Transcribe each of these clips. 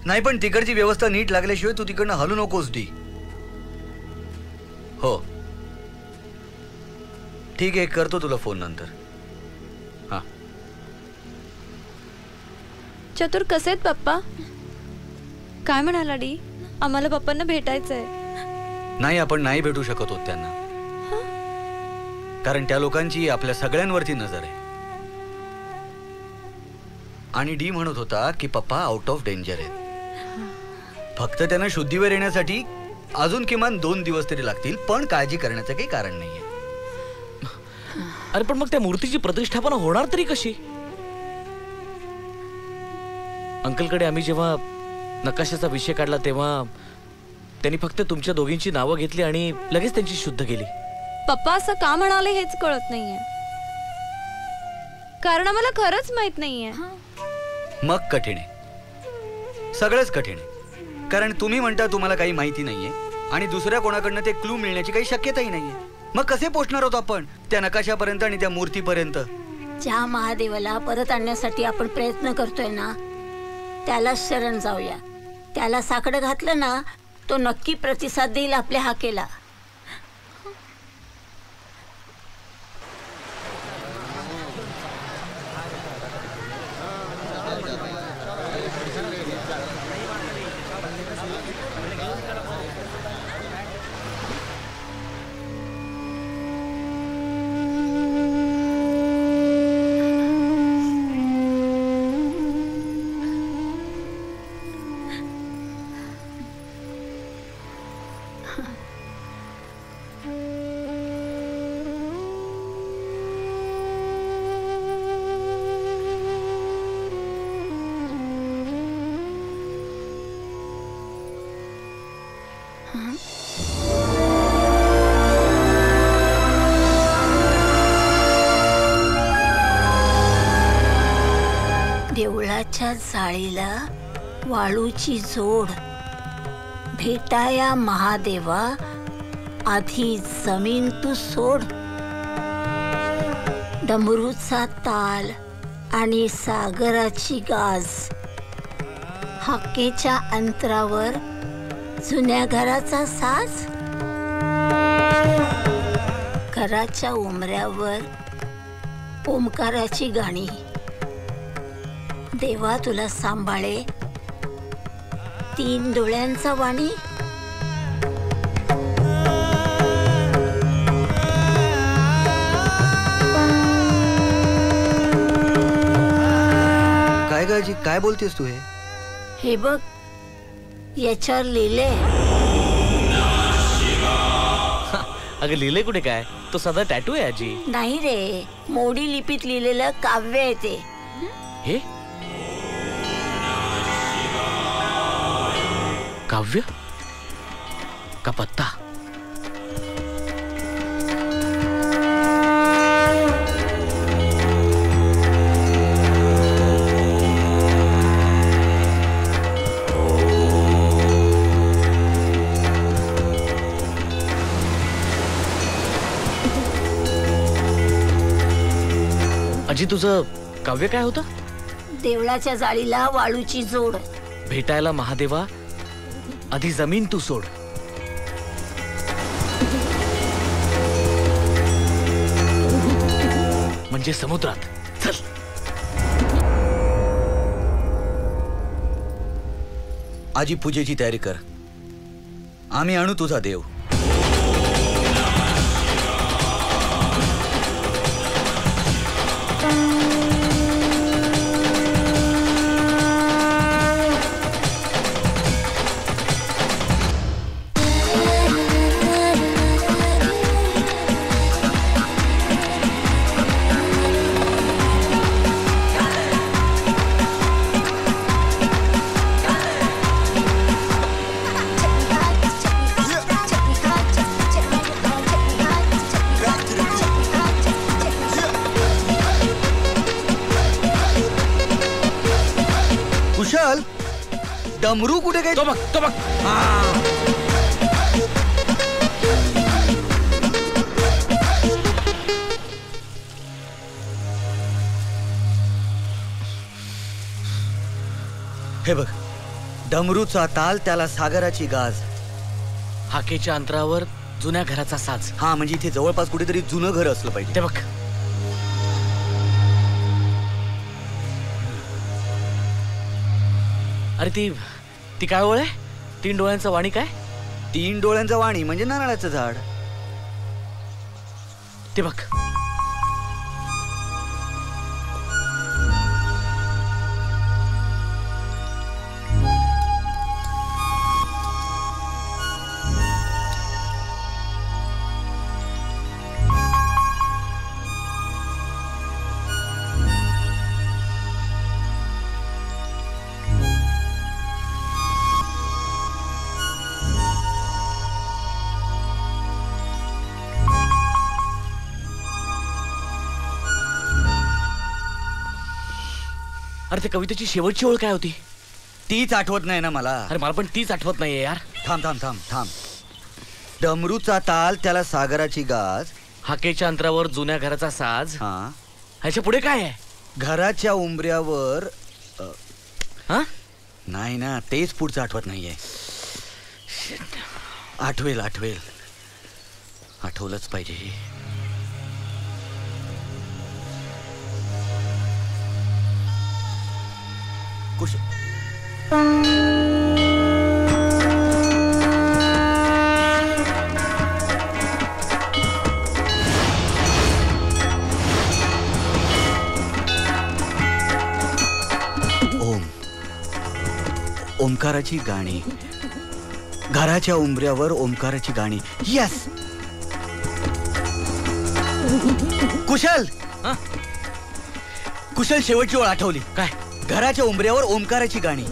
नाही पण तिकडची व्यवस्था नीट लागल्याशिवाय तू तिकडनं हलू नकोस डी. हो ठीक आहे, करतो तुला फोन नंतर. हा चतुर कसे आहेत पप्पा? काय म्हणाला डी? आम्हाला पप्पांना भेटायचंय. नाही, आपण नाही भेटू शकत होत त्यांना, कारण त्या लोकांची आपल्या सगळ्यांवरती नजर आहे. आणि डी म्हणत होता की पप्पा आउट ऑफ डेंजर आहेत, फक्त त्यांना शुद्धीवर येण्यासाठी अजून किमान 2 दिवस तरी लागतील, पण काळजी करण्याचं काही कारण नाहीये. अरे पण मग त्या मूर्तीची प्रतिष्ठापना होणार तरी कशी? अंकलकडे आम्ही जेव्हा नकाशाचा विषय काढला तेव्हा त्यांनी फक्त तुमच्या दोघींची नावं घेतली आणि लगेच त्यांची शुद्ध केली. पप्पा असं का म्हणाले हेच कळत नाहीये, कारण आम्हाला खरंच माहित नाहीये. मग कठीण आहे, सगळंच कठीण आहे, कारण तुम्ही म्हणता तुम्हाला काही माहिती नाहीये आणि दुसऱ्या कोणाकडनं ते क्लू मिळण्याची काही शक्यताही नाहीये. मग कसे पोहोचणार आहोत आपण त्या नकाशापर्यंत आणि त्या मूर्तीपर्यंत? ज्या महादेवाला परत आणण्यासाठी आपण प्रयत्न करतोय ना, त्याला शरण जाऊया. त्याला साकडं घातलं ना, तो नक्की प्रतिसाद देईल आपल्या हाकेला. देवळाच्या जाळीला वाळूची जोड, भेटाया महादेवा आधी जमीन तू सोड. डमरूचा ताल आणि सागराची गाज, हाकेच्या अंतरावर जुन्या घराचा साज. घराच्या उमऱ्यावर ओमकाराची गाणी, देवा तुला सांभाळे 3 डोळ्यांचा वाणी. काय काळजी, काय बोलतेस तू? हे बघ, याच्यावर लिहिले. अगं लिहिले कुठे काय, तो साधा टॅटू आहे आजी. नाही रे, मोडी लिपीत लिहिलेलं काव्य आहे ते. हे काव्य का पत्ता? आजी तुझं काव्य काय होतं? देवळाच्या जाळीला वाळूची जोड, भेटायला महादेवा आधी जमीन तू सोड. म्हणजे समुद्रात. चल आजी, पूजेची तयारी कर, आम्ही आणू तुझा देव. कुशल, डमरू कुठे काय? तो बघ, तो बघ. हे बघ, डमरूचा ताल त्याला सागराची गाज. हाकेच्या अंतरावर जुन्या घराचा साज. हा म्हणजे इथे जवळपास कुठेतरी जुनं घर असलं पाहिजे. ते बघ. अरे ती काय ओळ आहे? 3 डोळ्यांचं वाणी काय? 3 डोळ्यांचं वाणी म्हणजे नारळाचं झाड. ते बघ. अरे त्या कवितेची शेवटची ओळ काय होती? तीच आठवत नाही ना मला. अरे मला पण तीच आठवत नाहीये यार. थांब थांब थांब थांब. डमरूचा ताल त्याला सागराची गाज. हाकेच्या अंतरावर जुन्या घराचा साज. हा. ह्याच्या पुढे काय आहे? घराच्या उंबऱ्यावर. हा? नाही ना, तेच पुढचं आठवत नाहीये. आठवेल आठवेल, आठवलंच पाहिजे. कुश ओंकाराची गाणी. घराच्या उंबऱ्यावर ओंकाराची गाणी. यस. कुशल. कुशल शेवटची ओळ आठवली. काय? घराच्या उंबऱ्यावर ओंकाराची गाणी.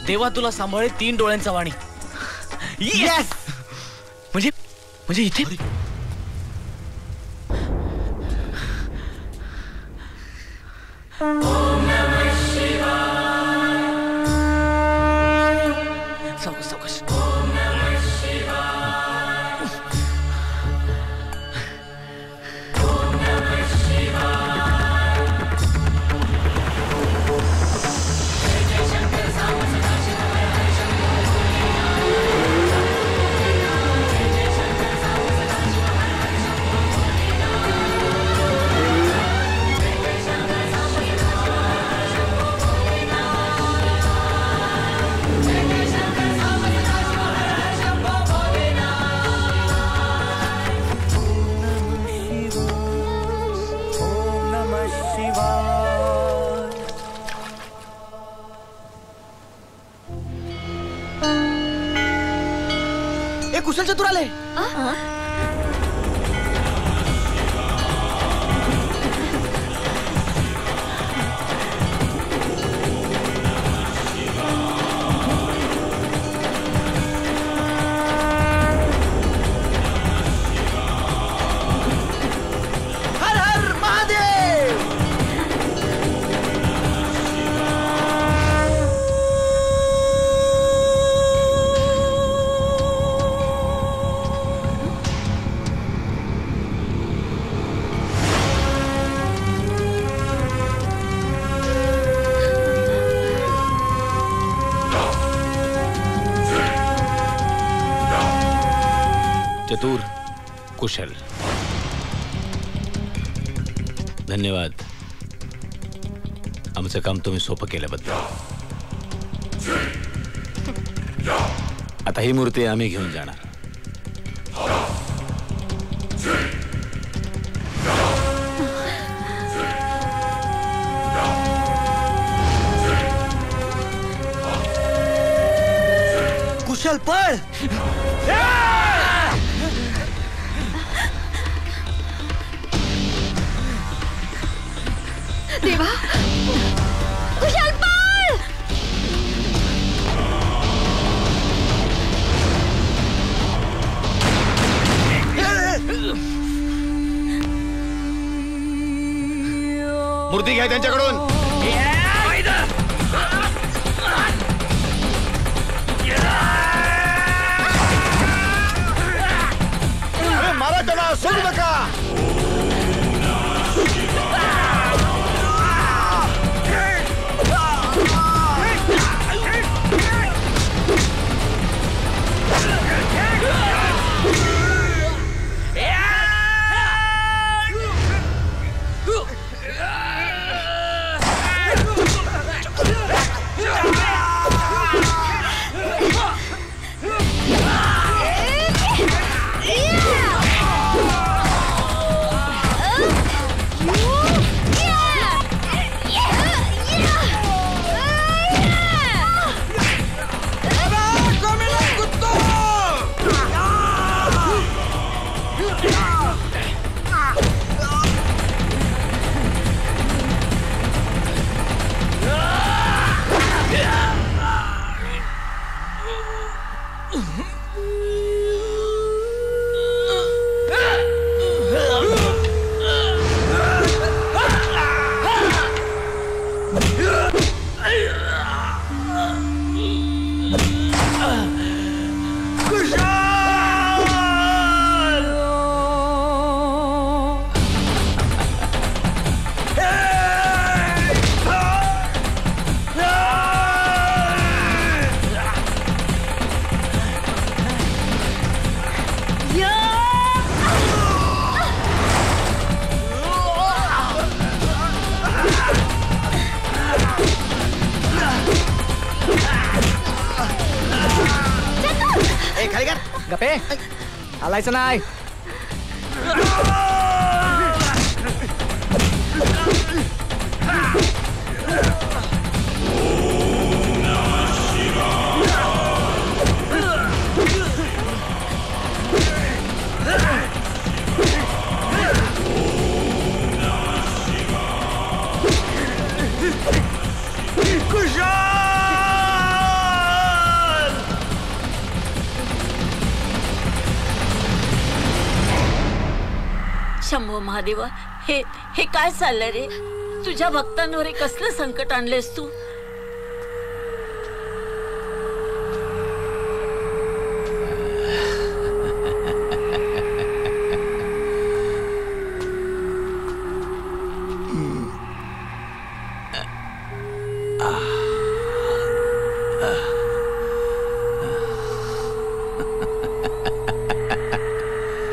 देवा तुला सांभाळे 3 डोळ्यांचा वाणी. यस. म्हणजे इथे सावकाश. कुशल चतुर आले. हर हर महादेव. चतुर, कुशल, धन्यवाद आमचं काम तुम्ही सोपं केल्याबद्दल. आता ही मूर्ती आम्ही घेऊन जाणार. कुशल पळ. देवा, कुशल पळ. मूर्ती घ्या त्यांच्याकडून. मारा त्यांना, सोडू नका. गपे आलायचं नाही. शंभो महादेवा, हे काय चाललंय रे? तुझ्या भक्तांवर हे कसलं संकट आणलेस तू?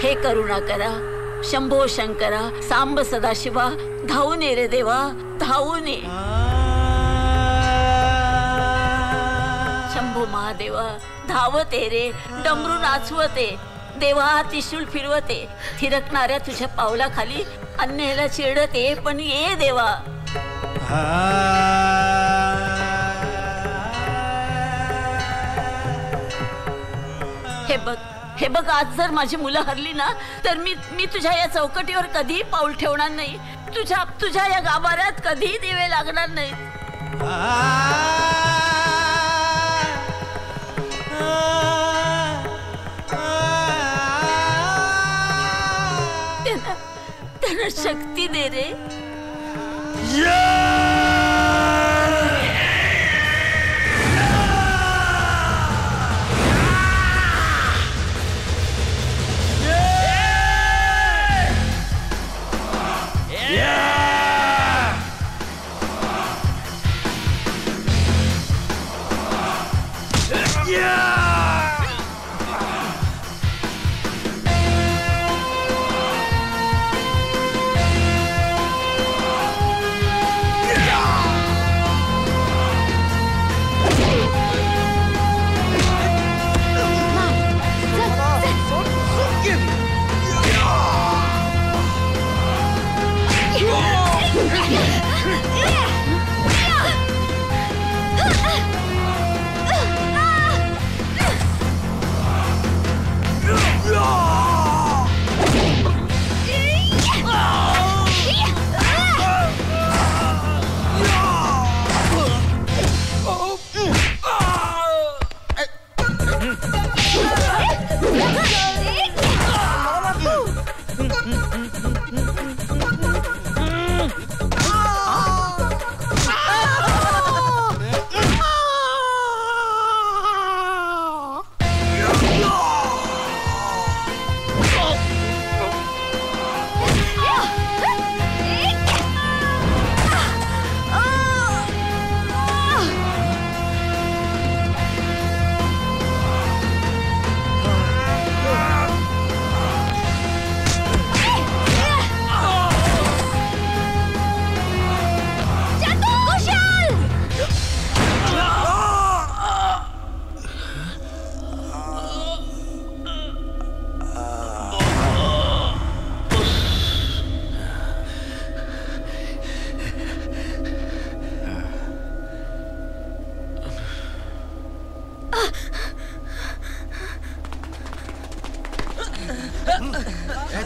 हे करुणा करा शंभो शंकरा, सांब सदाशिवा, धावून ये रे देवा, धावून ये. शंभो महादेवा धावते रे, डमरू नाचवते, देवा त्रिशूल फिरवते, थिरकणाऱ्या तुझ्या पावलाखाली अन्याला चिरडते, पण ये देवा. हे बघ आज जर माझी मुलं हरली ना तर मी तुझ्या या चौकटीवर कधीही पाऊल ठेवणार नाही. तुझ्या या गाभाऱ्यात कधीही दिवे लागणार नाहीत. त्यांना शक्ती दे रे.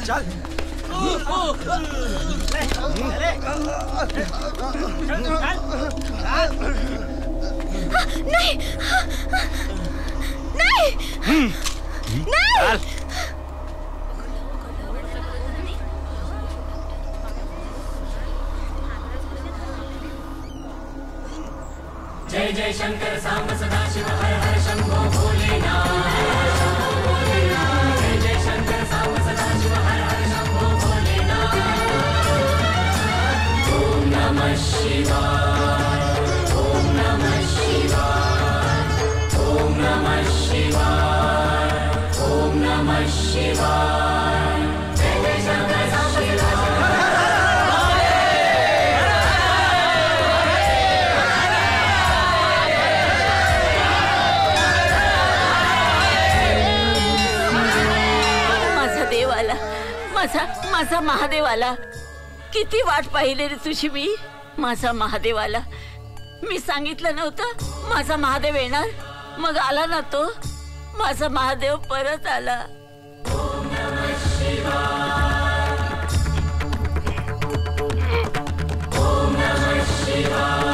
चल नहीं नहीं माझा देव आला, माझा महादेव आला. किती वाट पाहिली रे तुझी मी. माझा महादेव आला. मी सांगितलं नव्हतं माझा महादेव येणार, मग आला ना तो. माझा महादेव परत आला. शिवाय.